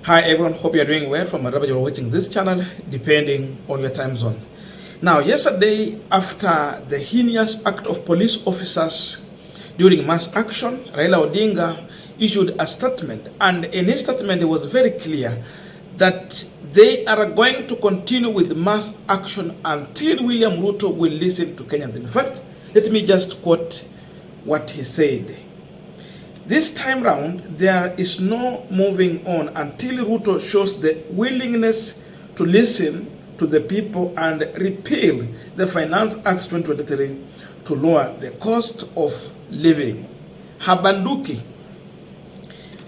Hi everyone, hope you are doing well from wherever you're watching this channel, depending on your time zone. Now, yesterday, after the heinous act of police officers during mass action, Raila Odinga issued a statement, and in his statement it was very clear that they are going to continue with mass action until William Ruto will listen to Kenyans. In fact, let me just quote what he said. This time round, there is no moving on until Ruto shows the willingness to listen to the people and repeal the Finance Act 2023 to lower the cost of living. Habanduki.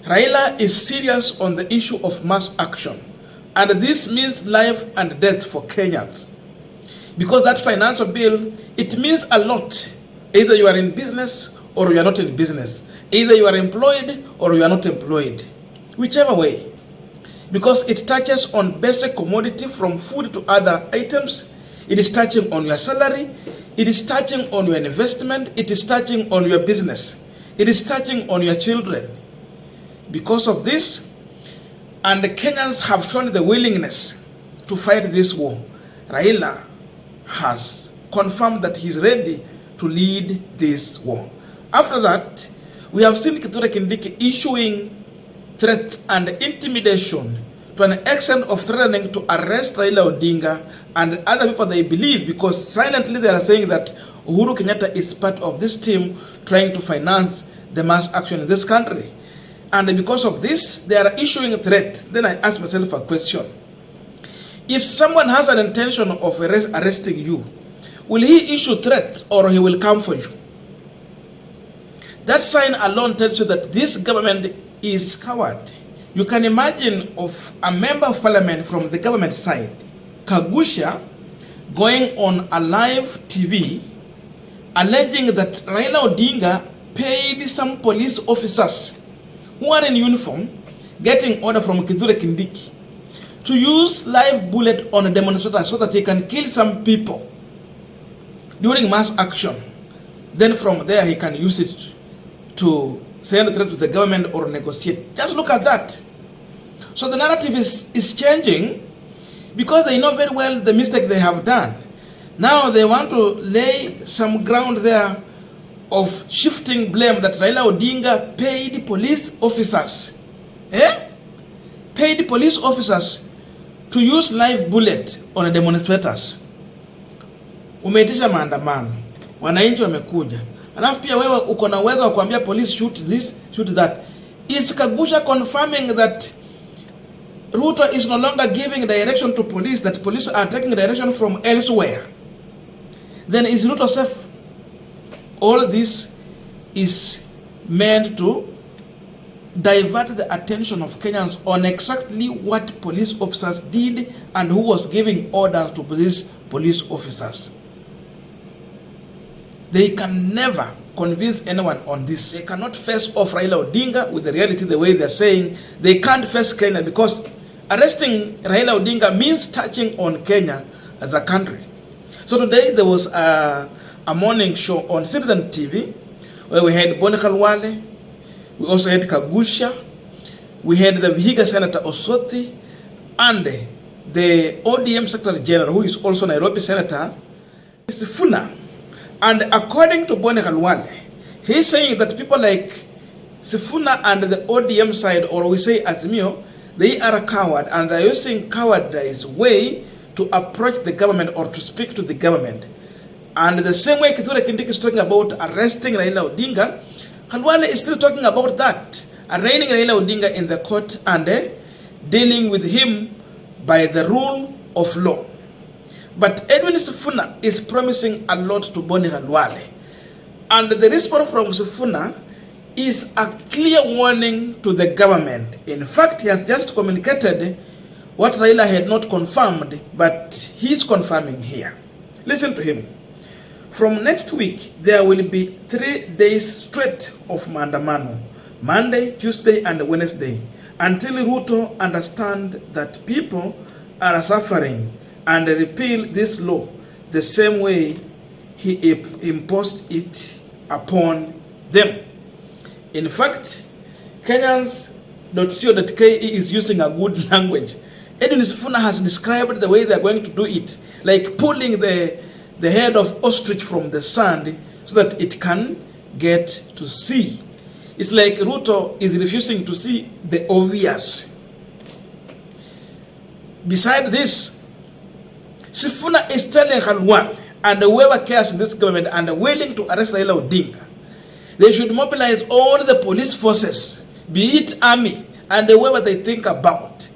Raila is serious on the issue of mass action, and this means life and death for Kenyans. Because that financial bill, it means a lot. Either you are in business or you are not in business. Either you are employed or you are not employed. Whichever way. Because it touches on basic commodity from food to other items. It is touching on your salary. It is touching on your investment. It is touching on your business. It is touching on your children. Because of this, and the Kenyans have shown the willingness to fight this war, Raila has confirmed that he is ready to lead this war. After that, we have seen Kithure Kindiki issuing threats and intimidation to an extent of threatening to arrest Raila Odinga and other people they believe, because silently they are saying that Uhuru Kenyatta is part of this team trying to finance the mass action in this country. And because of this, they are issuing a threat. Then I ask myself a question. If someone has an intention of arresting you, will he issue threats or he will come for you? That sign alone tells you that this government is coward. You can imagine of a member of parliament from the government side, Kagusha, going on a live TV alleging that Raila Odinga paid some police officers who are in uniform, getting order from Kithure Kindiki to use live bullet on a demonstrator so that he can kill some people during mass action. Then from there he can use it to send a threat to the government or negotiate. Just look at that. So the narrative is changing because they know very well the mistake they have done. Now they want to lay some ground there of shifting blame that Raila Odinga paid police officers. Paid police officers to use live bullet on the demonstrators. Umeitisha maandamano. Wananchi wamekuja. Alafu pia wewe uko na uwezo wa kuambia police shoot this, shoot that. Is Kagusha confirming that Ruto is no longer giving direction to police, that police are taking direction from elsewhere? Then is Ruto safe? All this is meant to divert the attention of Kenyans on exactly what police officers did and who was giving orders to these police officers. They can never convince anyone on this. They cannot face off Raila Odinga with the reality the way they're saying. They can't face Kenya because arresting Raila Odinga means touching on Kenya as a country. So today there was a morning show on Citizen TV where we had Khalwale, we also had Kagusha, we had the Vihiga Senator Osoti, and the ODM Secretary General, who is also Nairobi Senator, Sifuna. And according to Khalwale, he's saying that people like Sifuna and the ODM side, or we say Azimio, they are a coward and they're using cowardice way to approach the government or to speak to the government. And the same way Kithure Kindiki is talking about arresting Raila Odinga, Khalwale is still talking about that, arraigning Raila Odinga in the court and dealing with him by the rule of law. But Edwin Sifuna is promising a lot to Khalwale. And the response from Sifuna is a clear warning to the government. In fact, he has just communicated what Raila had not confirmed, but he's confirming here. Listen to him. From next week, there will be 3 days straight of maandamano, Monday, Tuesday, and Wednesday, until Ruto understands that people are suffering and repeal this law the same way he imposed it upon them. In fact, Kenyans .co.ke is using a good language. Edwin Sifuna has described the way they are going to do it, like pulling the head of ostrich from the sand so that it can get to see. It's like Ruto is refusing to see the obvious. Beside this, Sifuna is telling Khalwale and whoever cares in this government and are willing to arrest Raila Odinga, they should mobilize all the police forces, be it army and whoever they think about.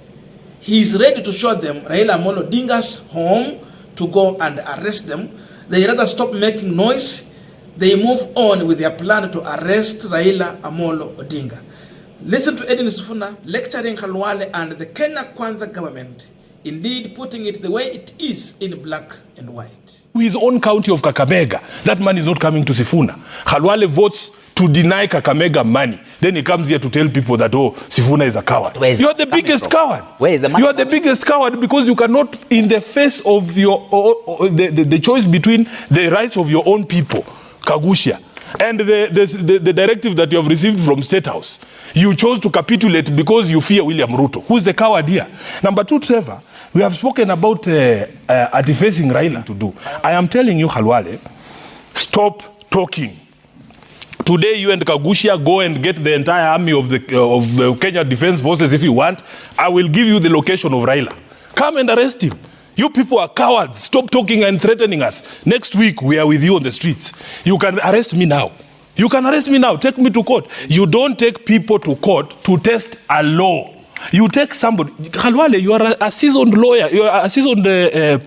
He is ready to show them Raila Amolo Odinga's home to go and arrest them. They rather stop making noise. They move on with their plan to arrest Raila Amolo Odinga. Listen to Edwin Sifuna lecturing Khalwale and the Kenya Kwanza government, indeed putting it the way it is in black and white. His own county of Kakamega, that man is not coming to Sifuna. Khalwale votes to deny Kakamega money. Then he comes here to tell people that, oh, Sifuna is a coward. You are the biggest coward. Where is the money? You are the biggest coward because you cannot, in the face of your the choice between the rights of your own people, Kagushia, and the directive that you have received from State House, you chose to capitulate because you fear William Ruto. Who's the coward here? Number two, Trevor, we have spoken about defacing Raila to do. I am telling you, Khalwale, stop talking. Today, you and Kagushia go and get the entire army of the Kenya Defense Forces if you want. I will give you the location of Raila. Come and arrest him. You people are cowards. Stop talking and threatening us. Next week, we are with you on the streets. You can arrest me now. You can arrest me now. Take me to court. You don't take people to court to test a law. You take somebody. Khalwale, you are a seasoned lawyer. You are a seasoned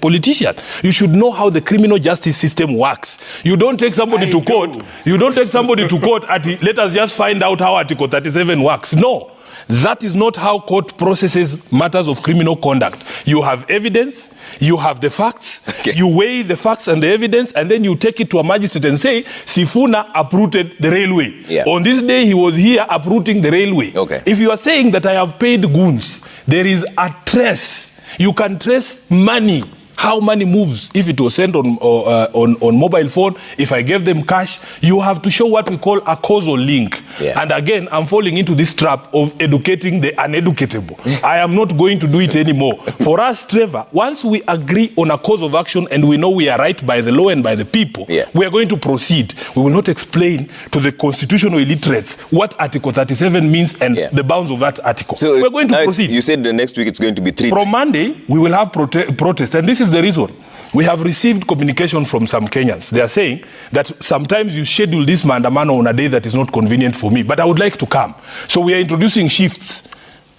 politician. You should know how the criminal justice system works. You don't take somebody to court. You don't take somebody to court. Let us just find out how Article 37 works. No. That is not how court processes matters of criminal conduct. You have evidence, you have the facts, you weigh the facts and the evidence, and then you take it to a magistrate and say, Sifuna uprooted the railway. Yeah. On this day, he was here uprooting the railway. Okay. If you are saying that I have paid goons, there is a trace. You can trace money. How money moves if it was sent on mobile phone. If I gave them cash, you have to show what we call a causal link. Yeah. And again, I'm falling into this trap of educating the uneducatable. I am not going to do it anymore. For us, Trevor, once we agree on a cause of action and we know we are right by the law and by the people, we are going to proceed. We will not explain to the constitutional illiterates what Article 37 means and the bounds of that article. So we're going to proceed. You said the next week it's going to be 3. From Monday, we will have protests. And this is the reason. We have received communication from some Kenyans. They are saying that sometimes you schedule this maandamano on a day that is not convenient for me, but I would like to come. So we are introducing shifts.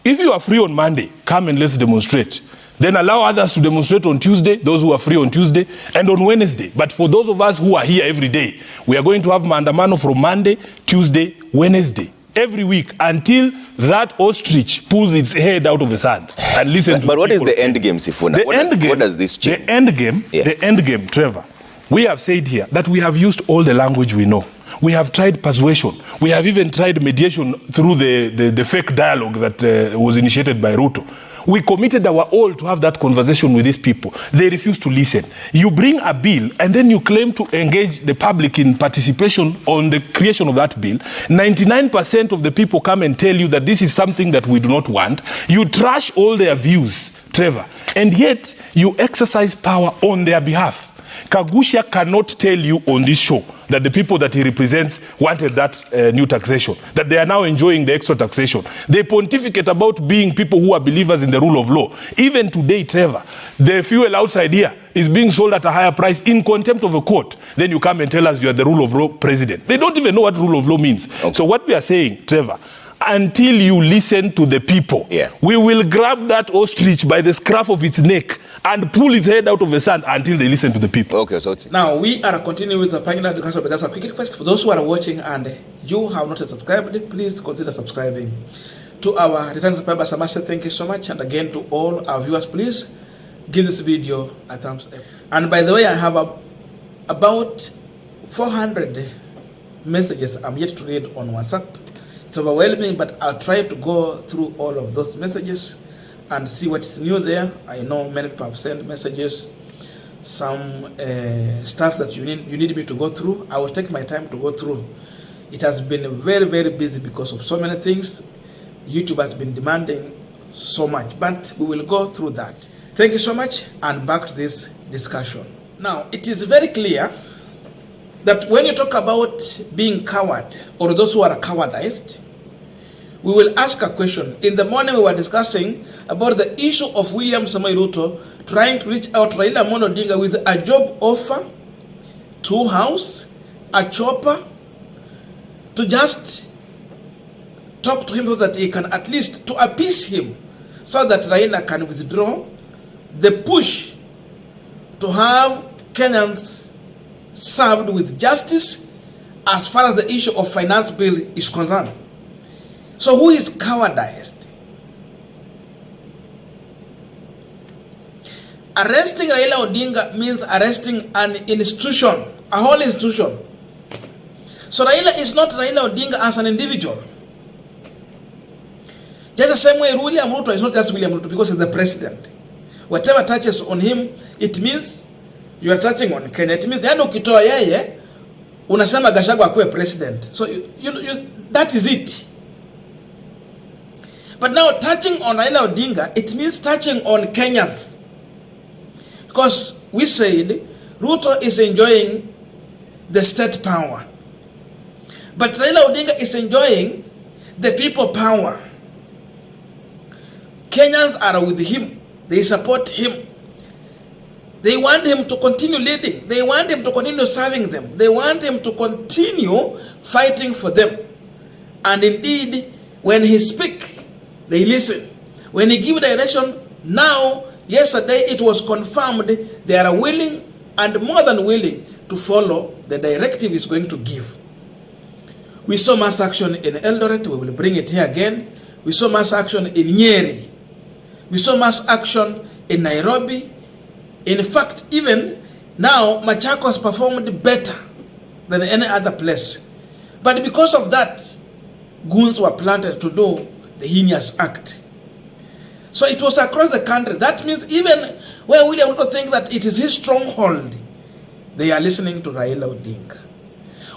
If you are free on Monday, come and let's demonstrate. Then allow others to demonstrate on Tuesday, those who are free on Tuesday, and on Wednesday. But for those of us who are here every day, we are going to have maandamano from Monday, Tuesday, Wednesday. Every week until that ostrich pulls its head out of the sand and listen to. But what is the end game, Sifuna? What does this change? The end game, Trevor. We have said here that we have used all the language we know. We have tried persuasion. We have even tried mediation through the fake dialogue that was initiated by Ruto. We committed our all to have that conversation with these people. They refuse to listen. You bring a bill and then you claim to engage the public in participation on the creation of that bill. 99% of the people come and tell you that this is something that we do not want. You trash all their views, Trevor, and yet you exercise power on their behalf. Kagushia cannot tell you on this show that the people that he represents wanted that new taxation, that they are now enjoying the extra taxation. They pontificate about being people who are believers in the rule of law. Even today, Trevor, the fuel outside here is being sold at a higher price in contempt of a court. Then you come and tell us you are the rule of law president. They don't even know what rule of law means. Okay. So what we are saying, Trevor, until you listen to the people, we will grab that ostrich by the scruff of its neck and pull its head out of the sand until they listen to the people. Okay, so it's... Now, we are continuing with the Punchline discussion, but that's a quick request for those who are watching and you have not subscribed, please consider subscribing. To our return subscribers, I must say thank you so much. And again, to all our viewers, please give this video a thumbs up. And by the way, I have about 400 messages I'm yet to read on WhatsApp. It's overwhelming, but I'll try to go through all of those messages and see what's new there. I know many people have sent messages, some stuff that you need me to go through. I will take my time to go through. It has been very, very busy because of so many things. YouTube has been demanding so much, but we will go through that. Thank you so much, and back to this discussion. Now, it is very clear that when you talk about being coward, or those who are cowardized, we will ask a question. In the morning we were discussing about the issue of William Samoei Ruto trying to reach out to Raila Amolo Odinga with a job offer, 2 houses, a chopper, to just talk to him so that he can at least to appease him, so that Raila can withdraw the push to have Kenyans served with justice as far as the issue of finance bill is concerned. So who is cowardized? Arresting Raila Odinga means arresting an institution, a whole institution. So Raila is not Raila Odinga as an individual. Just the same way William Ruto is not just William Ruto because he's the president. Whatever touches on him, it means you are touching on Kenya. It means yani ukitoa yeye unasema Gachagua akuwe president. So that is it. But now touching on Raila Odinga, it means touching on Kenyans. Because we said Ruto is enjoying the state power. But Raila Odinga is enjoying the people power. Kenyans are with him. They support him. They want him to continue leading. They want him to continue serving them. They want him to continue fighting for them. And indeed, when he speaks, they listen. When he gives direction, now, yesterday it was confirmed they are willing and more than willing to follow the directive he's going to give. We saw mass action in Eldoret. We will bring it here again. We saw mass action in Nyeri. We saw mass action in Nairobi. In fact, even now, Machakos performed better than any other place. But because of that, goons were planted to do the heinous act. So it was across the country. That means even where William Ruto thinks that it is his stronghold, they are listening to Raila Odinga.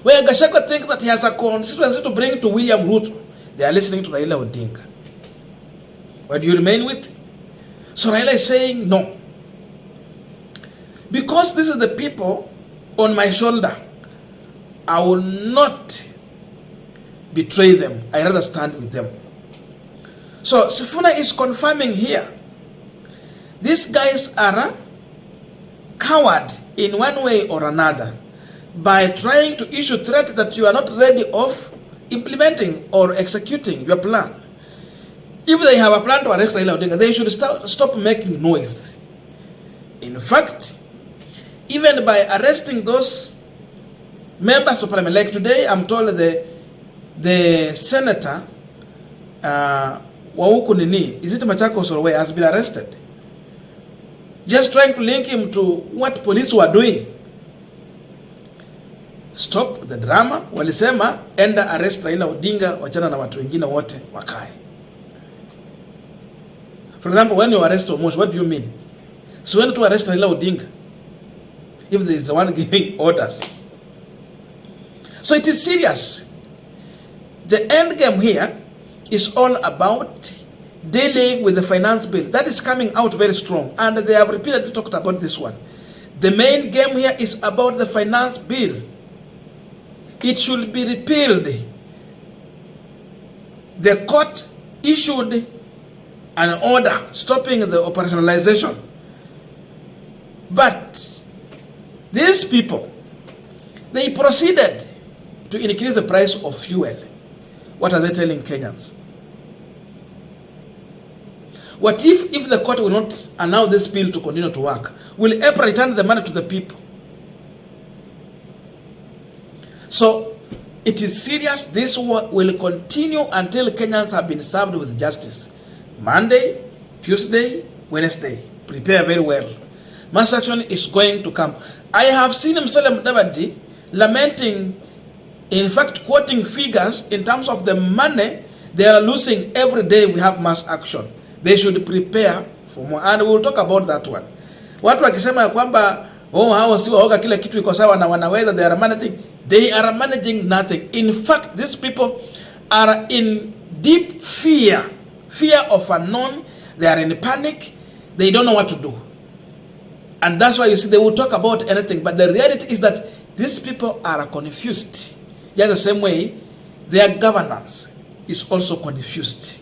Where Gachagua thinks that he has a constituency to bring to William Ruto, they are listening to Raila Odinga. What do you remain with? So Raila is saying no. Because this is the people on my shoulder, I will not betray them. I rather stand with them. So Sifuna is confirming here. These guys are a coward in one way or another by trying to issue threat that you are not ready of implementing or executing your plan. If they have a plan to arrest Raila Odinga, they should stop making noise. In fact, even by arresting those members of parliament, like today, I'm told the senator, is it Machakos or where, has been arrested. Just trying to link him to what police were doing. Stop the drama. Walisema, enda arrest Raila Odinga, wachana na watu wengine wote wakae. For example, when you arrest Omosh, what do you mean? So when to arrest Raila Odinga, if there is the one giving orders. So it is serious. The end game here is all about dealing with the finance bill. That is coming out very strong. And they have repeatedly talked about this one. The main game here is about the finance bill. It should be repealed. The court issued an order stopping the operationalization. But these people, they proceeded to increase the price of fuel. What are they telling Kenyans? What if the court will not allow this bill to continue to work? Will EPRA return the money to the people? So it is serious. This war will continue until Kenyans have been served with justice. Monday, Tuesday, Wednesday. Prepare very well. Mass action is going to come. I have seen Musalia Mudavadi lamenting, in fact, quoting figures in terms of the money they are losing every day we have mass action. They should prepare for more. And we'll talk about that one. Watu wakisema kwamba hao si waoga kila kitu iko sawa na wanaweza, they are managing. They are managing nothing. In fact, these people are in deep fear of unknown. They are in panic. They don't know what to do. And that's why you see they will talk about anything. But the reality is that these people are confused. Just the same way their governance is also confused.